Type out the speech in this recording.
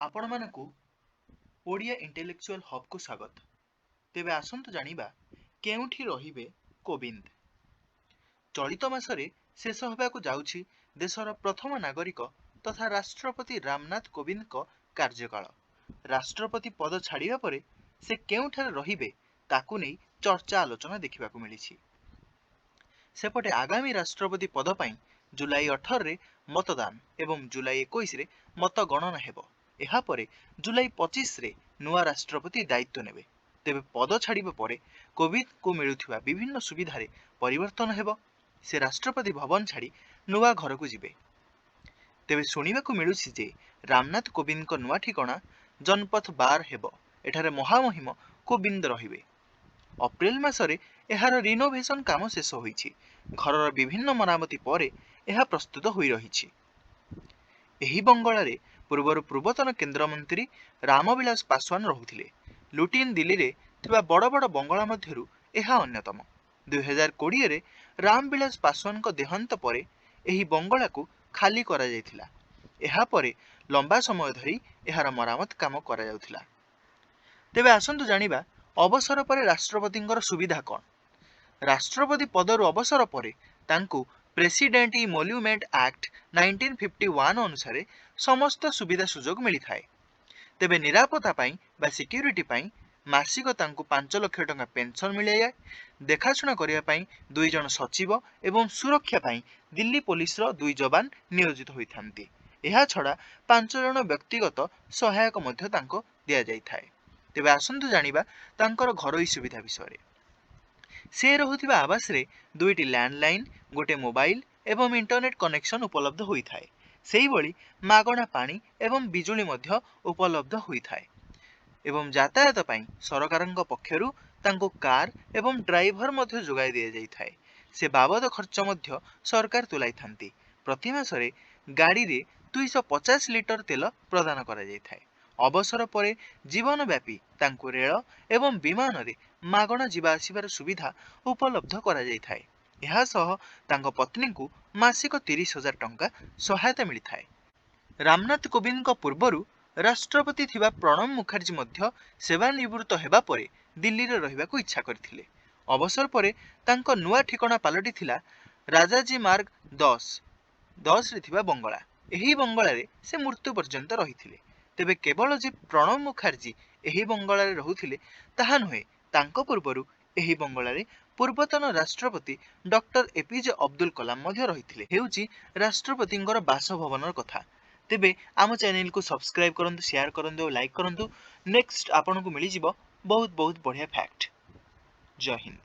ଆପଣମାନଙ୍କୁ ଓଡ଼ିଆ ଇଣ୍ଟେଲେକ୍ଚୁଆଲ ହବ୍‌କୁ ସ୍ୱାଗତ। ତେବେ ଆସନ୍ତୁ ଜାଣିବା କେଉଁଠି ରହିବେ କୋବିନ୍ଦ। ଚଳିତ ମାସରେ ଶେଷ ହେବାକୁ ଯାଉଛି ଦେଶର ପ୍ରଥମ ନାଗରିକ ତଥା ରାଷ୍ଟ୍ରପତି ରାମନାଥ କୋବିନ୍ଦଙ୍କ କାର୍ଯ୍ୟକାଳ। ରାଷ୍ଟ୍ରପତି ପଦ ଛାଡ଼ିବା ପରେ ସେ କେଉଁଠାରେ ରହିବେ ତାକୁ ନେଇ ଚର୍ଚ୍ଚା ଆଲୋଚନା ଦେଖିବାକୁ ମିଳିଛି। ସେପଟେ ଆଗାମୀ ରାଷ୍ଟ୍ରପତି ପଦ ପାଇଁ ଜୁଲାଇ 18ରେ ମତଦାନ ଏବଂ ଜୁଲାଇ 21ରେ ମତଗଣନା ହେବ। ଏହାପରେ ଜୁଲାଇ 25ରେ ନୂଆ ରାଷ୍ଟ୍ରପତି ଦାୟିତ୍ୱ ନେବେ। ତେବେ ପଦ ଛାଡ଼ିବା ପରେ କୋବିନ୍ଦଙ୍କୁ ମିଳୁଥିବା ବିଭିନ୍ନ ସୁବିଧାରେ ପରିବର୍ତ୍ତନ ହେବ। ସେ ରାଷ୍ଟ୍ରପତି ଭବନ ଛାଡ଼ି ନୂଆ ଘରକୁ ଯିବେ। ତେବେ ଶୁଣିବାକୁ ମିଳୁଛି ଯେ ରାମନାଥ କୋବିନ୍ଦଙ୍କ ନୂଆ ଠିକଣା ଜନପଥ 12 ହେବ। ଏଠାରେ ମହାମହିମ କୋବିନ୍ଦ ରହିବେ। ଅପ୍ରିଲ ମାସରେ ଏହାର ରିନୋଭେସନ କାମ ଶେଷ ହୋଇଛି। ଘରର ବିଭିନ୍ନ ମରାମତି ପରେ ଏହା ପ୍ରସ୍ତୁତ ହୋଇ ରହିଛି। ଏହି ବଙ୍ଗଳାରେ ପୂର୍ବରୁ ପୂର୍ବତନ କେନ୍ଦ୍ରମନ୍ତ୍ରୀ ରାମବିଳାସ ପାସୱାନ ରହୁଥିଲେ। ଲୁଟିନ ଦିଲ୍ଲୀରେ ଥିବା ବଡ଼ ବଡ଼ ବଙ୍ଗଳା ମଧ୍ୟରୁ ଏହା ଅନ୍ୟତମ। 2020ରେ ରାମବିଳାସ ପାସୱାନଙ୍କ ଦେହାନ୍ତ ପରେ ଏହି ବଙ୍ଗଳାକୁ ଖାଲି କରାଯାଇଥିଲା। ଏହାପରେ ଲମ୍ବା ସମୟ ଧରି ଏହାର ମରାମତ କାମ କରାଯାଉଥିଲା। ତେବେ ଆସନ୍ତୁ ଜାଣିବା ଅବସର ପରେ ରାଷ୍ଟ୍ରପତିଙ୍କର ସୁବିଧା କ'ଣ। ରାଷ୍ଟ୍ରପତି ପଦରୁ ଅବସର ପରେ ତାଙ୍କୁ ପ୍ରେସିଡେଣ୍ଟ ଇମୋଲ୍ୟୁମେଣ୍ଟ ଆକ୍ଟ 1951 ଅନୁସାରେ ସମସ୍ତ ସୁବିଧା ସୁଯୋଗ ମିଳିଥାଏ। ତେବେ ନିରାପତ୍ତା ପାଇଁ ବା ସିକ୍ୟୁରିଟି ପାଇଁ ମାସିକ ତାଙ୍କୁ 5 ଲକ୍ଷ ଟଙ୍କା ପେନସନ ମିଳିଯାଏ। ଦେଖାଶୁଣା କରିବା ପାଇଁ 2 ଜଣ ସଚିବ ଏବଂ ସୁରକ୍ଷା ପାଇଁ ଦିଲ୍ଲୀ ପୋଲିସର 2 ଯବାନ ନିୟୋଜିତ ହୋଇଥାନ୍ତି। ଏହା ଛଡ଼ା 5 ଜଣ ବ୍ୟକ୍ତିଗତ ସହାୟକ ମଧ୍ୟ ତାଙ୍କୁ ଦିଆଯାଇଥାଏ। ତେବେ ଆସନ୍ତୁ ଜାଣିବା ତାଙ୍କର ଘରୋଇ ସୁବିଧା ବିଷୟରେ। ସେ ରହୁଥିବା ଆବାସରେ 2ଟି ଲ୍ୟାଣ୍ଡଲାଇନ୍, ଗୋଟେ ମୋବାଇଲ ଏବଂ ଇଣ୍ଟରନେଟ୍ କନେକ୍ସନ ଉପଲବ୍ଧ ହୋଇଥାଏ। ସେହିଭଳି ମାଗଣା ପାଣି ଏବଂ ବିଜୁଳି ମଧ୍ୟ ଉପଲବ୍ଧ ହୋଇଥାଏ। ଏବଂ ଯାତାୟାତ ପାଇଁ ସରକାରଙ୍କ ପକ୍ଷରୁ ତାଙ୍କୁ କାର ଏବଂ ଡ୍ରାଇଭର ମଧ୍ୟ ଯୋଗାଇ ଦିଆଯାଇଥାଏ। ସେ ବାବଦ ଖର୍ଚ୍ଚ ମଧ୍ୟ ସରକାର ତୁଲାଇଥାନ୍ତି। ପ୍ରତି ମାସରେ ଗାଡ଼ିରେ 250 ଲିଟର ତେଲ ପ୍ରଦାନ କରାଯାଇଥାଏ। ଅବସର ପରେ ଜୀବନବ୍ୟାପୀ ତାଙ୍କୁ ରେଳ ଏବଂ ବିମାନରେ ମାଗଣା ଯିବା ଆସିବାର ସୁବିଧା ଉପଲବ୍ଧ କରାଯାଇଥାଏ। ଏହା ସହ ତାଙ୍କ ପତ୍ନୀଙ୍କୁ ମାସିକ 30,000 ଟଙ୍କା ସହାୟତା ମିଳିଥାଏ। ରାମନାଥ କୋବିନ୍ଦଙ୍କ ପୂର୍ବରୁ ରାଷ୍ଟ୍ରପତି ଥିବା ପ୍ରଣବ ମୁଖାର୍ଜୀ ମଧ୍ୟ ସେବାନିବୃତ୍ତ ହେବା ପରେ ଦିଲ୍ଲୀରେ ରହିବାକୁ ଇଚ୍ଛା କରିଥିଲେ। ଅବସର ପରେ ତାଙ୍କ ନୂଆ ଠିକଣା ପାଲଟିଥିଲା ରାଜାଜୀ ମାର୍ଗ 10ରେ ଥିବା ବଙ୍ଗଳା। ଏହି ବଙ୍ଗଳାରେ ସେ ମୃତ୍ୟୁ ପର୍ଯ୍ୟନ୍ତ ରହିଥିଲେ। ତେବେ କେବଳ ଯେ ପ୍ରଣବ ମୁଖାର୍ଜୀ ଏହି ବଙ୍ଗଳାରେ ରହୁଥିଲେ ତାହା ନୁହେଁ, ତାଙ୍କ ପୂର୍ବରୁ ଏହି ବଙ୍ଗଳାରେ ପୂର୍ବତନ ରାଷ୍ଟ୍ରପତି ଡକ୍ଟର ଏପିଜେ ଅବଦୁଲ କଲାମ ମଧ୍ୟ ରହିଥିଲେ। ହେଉଛି ରାଷ୍ଟ୍ରପତିଙ୍କର ବାସଭବନର କଥା। ତେବେ ଆମ ଚ୍ୟାନେଲକୁ ସବସ୍କ୍ରାଇବ କରନ୍ତୁ, ସେୟାର କରନ୍ତୁ ଓ ଲାଇକ୍ କରନ୍ତୁ। ନେକ୍ସଟ ଆପଣଙ୍କୁ ମିଳିଯିବ ବହୁତ ବଢ଼ିଆ ଫ୍ୟାକ୍ଟ। ଜୟ ହିନ୍ଦ।